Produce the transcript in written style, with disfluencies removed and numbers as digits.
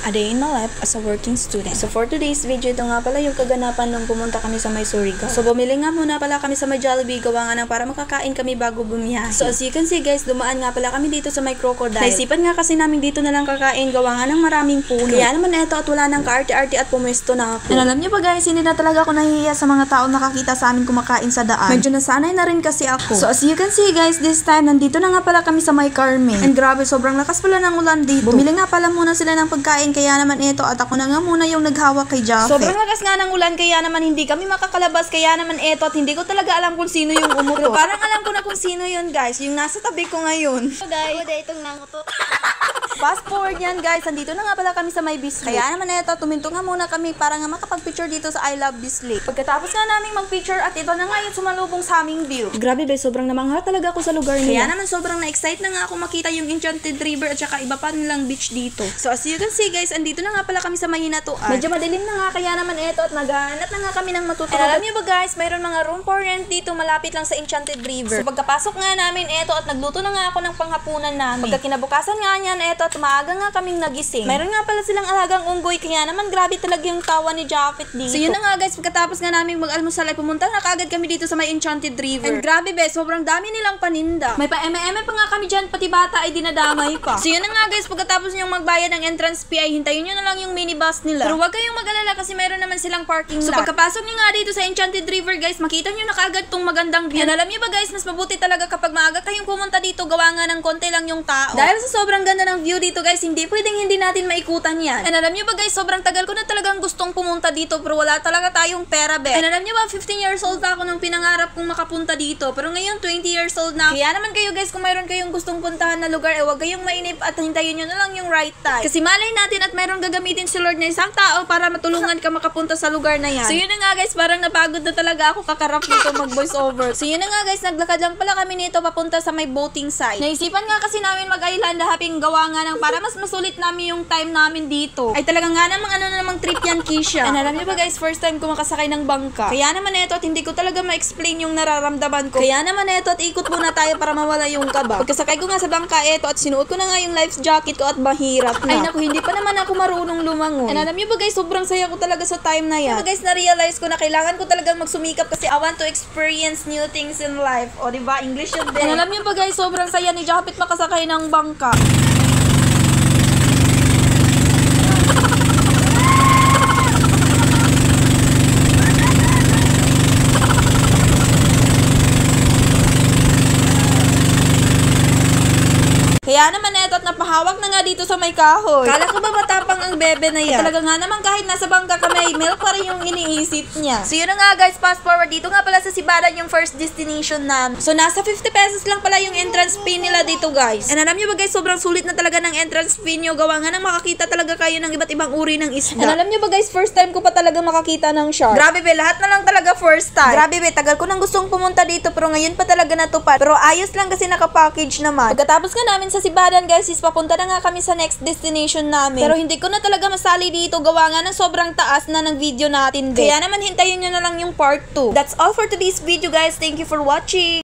A day in my life as a working student. So for today's video, ito nga pala yung kaganapan nung pumunta kami sa may Surigao. So bumili nga muna pala kami sa may Jollibee, gawa nga nang para makakain kami bago bumiyahe. So as you can see guys, dumaan nga pala kami dito sa may Crocodile. Naisipan nga kasi namin dito na lang kakain, gawa nga ng maraming puno. Kaya naman eto at wala nang kaarte-arte at pumwesto na ako. And alam niyo ba guys, hindi na talaga ako nahihiya sa mga taong nakakita sa amin kumakain sa daan. Medyo nasanay na rin kasi ako. So as you can see guys, this time nandito na nga pala kami sa may Carmen. And grabe, sobrang lakas pala ng ulan dito. Bumili nga pala muna sila ng pagkain, kaya naman ito at ako na nga muna yung naghawak kay Jaffe. Sobrang lakas nga ng ulan, kaya naman hindi kami makakalabas, kaya naman ito at hindi ko talaga alam kung sino yung umuto. Pero parang alam ko na kung sino yun guys, yung nasa tabi ko ngayon. So guys, itong nanguto. Fast forward yan guys, andito na nga pala kami sa may Bislik. Kaya naman ito, tuminto nga muna kami para nga makapag-picture dito sa I Love Bislik. Pagkatapos nga namin mag-picture at ito na nga yung sumalubong sa aming view. Grabe be, sobrang namangha talaga ako sa lugar nila. Kaya naman sobrang na-excite na nga ako makita yung Enchanted River at saka iba pa nilang beach dito. So as you can see guys, andito na nga pala kami sa may Hinatuan. Medyo madilim na nga, kaya naman ito at naghahanap na nga kami ng matutulog. Alam niyo ba guys, mayroon mga room for rent dito malapit lang sa Enchanted River. So pagkapasok nga namin ito at nagluto na nga ako ng panghapunan namin. Pagka kinabukasan nga niyan ito at maaga nga kaming nagising. Mayroon nga pala silang alagang unggoy, kaya naman grabe talaga yung tawa ni Jaffe dito. So yun na nga guys, pagkatapos nga namin mag-almusal ay pumunta na kaagad kami dito sa may Enchanted River. And grabe be, sobrang dami nilang paninda. May pa-eme-eme pa nga kami dyan, pati bata ay dinadamay pa. So yun na nga guys, pagkatapos niyong magbayad ng entrance fee ay hintayin nyo na lang yung minibus nila. Pero wag kayong mag-alala kasi mayroon naman silang parking lot. So pagkapasok niyo nga dito sa Enchanted River guys, makita nyo na kaagad tong magandang view. And alam niyo ba guys, mas mabuti talaga kapag maaga kayong pumunta dito, gawa nga ng konti lang yung tao. Dahil sa sobrang ganda ng view dito guys, hindi pwedeng hindi natin maikutan yan. And alam niyo ba guys, sobrang tagal ko na talagang gustong pumunta dito pero wala talaga tayong pera be. And alam niyo ba, 15 years old ako nung pinangarap kong makapunta dito. Pero ngayon 20 years old na. Kaya naman kayo guys, kung mayroon kayong gustong puntahan na lugar, wag kayong mainip at hintayin nyo na lang yung right time. Kasi malay natin at mayroon gagamitin si Lord na isang tao para matulungan ka makapunta sa lugar na yan. So yun na nga guys, parang napagod na talaga ako kakarap dito mag voice over. So yun na nga guys, naglakad lang pala kami nito papunta sa may boating site. Naisipan nga kasi namin mag-island hopping, gawa nga ng para mas masulit namin yung time namin dito. Ay talaga nga namang ano na namang trip yan, Kisha. And alam niyo ba guys, first time ko makasakay ng bangka. Kaya naman ito at hindi ko talaga ma-explain yung nararamdaman ko. Kaya naman ito at ikot muna tayo para mawala yung kaba. Pagkasakay ko nga sa bangka ito at sinuot ko na nga yung life jacket ko at mahirap na. Ay naku, hindi pa naman ako marunong lumangoy. And alam niyo ba guys, sobrang saya ko talaga sa time na yan. Guys, na-realize ko na kailangan ko talagang magsumikap kasi I want to experience new things in life. O diba, English yun din. And alam niyo ba guys, sobrang saya ni Jaffe makasakay ng bangka. Kaya naman ito at napahawak na nga dito sa may kahoy. Kala ko ba matapang ang bebe na yan? Talaga nga naman kahit nasa bangka kami, milk pa rin yung iniisip niya. So yun na nga guys, fast forward dito nga pala sa Sibaran yung first destination namin. So nasa 50 pesos lang pala yung entrance fee nila dito guys. And alam nyo ba guys, sobrang sulit na talaga ng entrance fee nyo. Gawa nga nang makakita talaga kayo ng iba't ibang uri ng isda. And alam nyo ba guys, first time ko pa talaga makakita ng shark. Grabe be, lahat na lang talaga first time. Grabe be, tagal ko nang gustong pumunta dito pero ngayon pa talaga natupad. Pero ayos lang kasi nakapackage naman. Pagkatapos nga namin sa Sibaran guys, is papunta na nga kami sa next destination namin. Pero hindi ko na talaga masali dito, gawa nga ng sobrang taas na ng video natin. Kaya naman hintayin nyo na lang yung part 2. That's all for today's video guys. Thank you for watching.